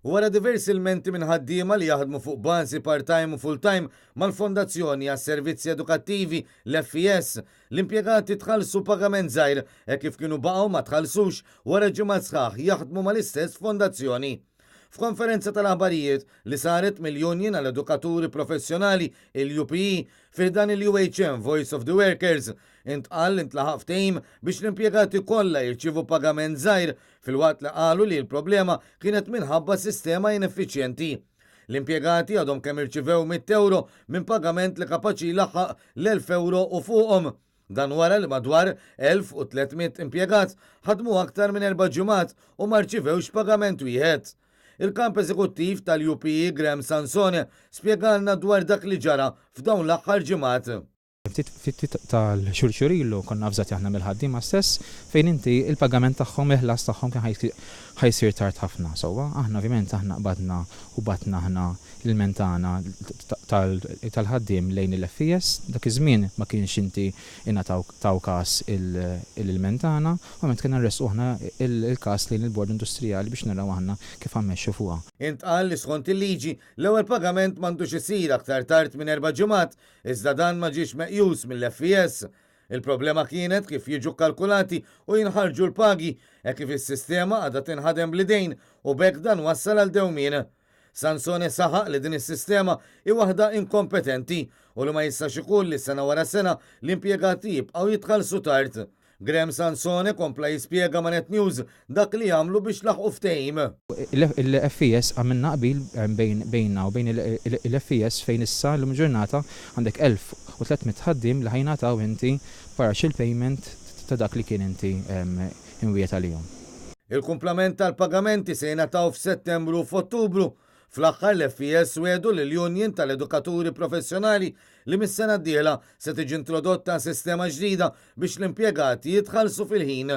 Wara diversi ilmenti minn ħaddiema li jaħdmu fuq bażi part-time u full-time mal-Fondazzjoni għas servizzi edukattivi l-FES, l-impjegati tħallsu pagament żgħir kif kienu baqgħu ma tħallsux wara ġimgħat sħaħ jaħdmu mal-istess fondazzjoni. F'konferenza tal-aħbarijiet li saret mill-Union għall-Edukaturi Professjonali il-UPE fiħdan il-UHM Voice of the Workers intqal intlaħaq ftehim biex l-impjegati kollha jirċievu pagament żgħir fil-waqt li qalu li l-problema kienet minħabba sistema ineffiċjenti. L-impjegati għadhom kemm irċivew 100 euro minn pagament li kapaċi jlaħħaq l-1000 euro u fuqhom. Dan wara li madwar 1300 impjegat ħadmu aktar minn 4 ġimgħat u ma rċivewx pagament wieħed. Il-kamp eżekuttiv tal-UPE Graham Sansone spjegalna dwar dak li ġara f'dawn l-aħħar ġimgħat. Ftit tal-xurxurilu konna avżati aħna mill-ħaddiema stess fejn inti il-pagament tagħhom il-ħlas tagħhom kien ħajsir tard ħafna. Sewwa aħna ovvjament aħna qbadna u batna aħna il-mentana tal-ħaddiem lejn il-FES dak iż-żmien ma kienx inti taw każ il-mentana u ment kien nresqu aħna il-każ lejn il-Bord Industrijali biex naraw aħna kif ħammexxu fuqha. Intqal li skont il-liġi l-ewwel pagament m'għandux isir aktar tard minn 4 ġimgħat iżda dan ma ġiex meqjus mill-FES. Il-problema kienet kif jiġu kalkulati u jinħarġu l-pagi kif is-sistema għadha tinħadem bl-idejn u bekk dan wassal għal dewmien. Sansone saħaq li din is-sistema hi waħda inkompetenti u li ma jistax ikun li sena wara sena l-impjegati jibqgħu jitħallsu tard. Graham Sansone kompla jispjega ma' Net News dak li jagħmlu biex laħqu ftehim. Il-FES għamilna qbil bejnna u bejn il-FES fejn issa l-lum ġurnata għandek 1300 ħaddiem li ħajnataw inti partial payment ta' dak li kien inti imwiet għalihom. Il-kumplament tal-pagamenti se jingħataw f'Settembru u f'Ottubru. Fl-aħħar l-FES wedu lill-Union tal-Edukaturi Professjonali li mis-sena d-dieħla se tiġi introdotta sistema ġdida biex l-impjegati jitħallsu fil-ħin.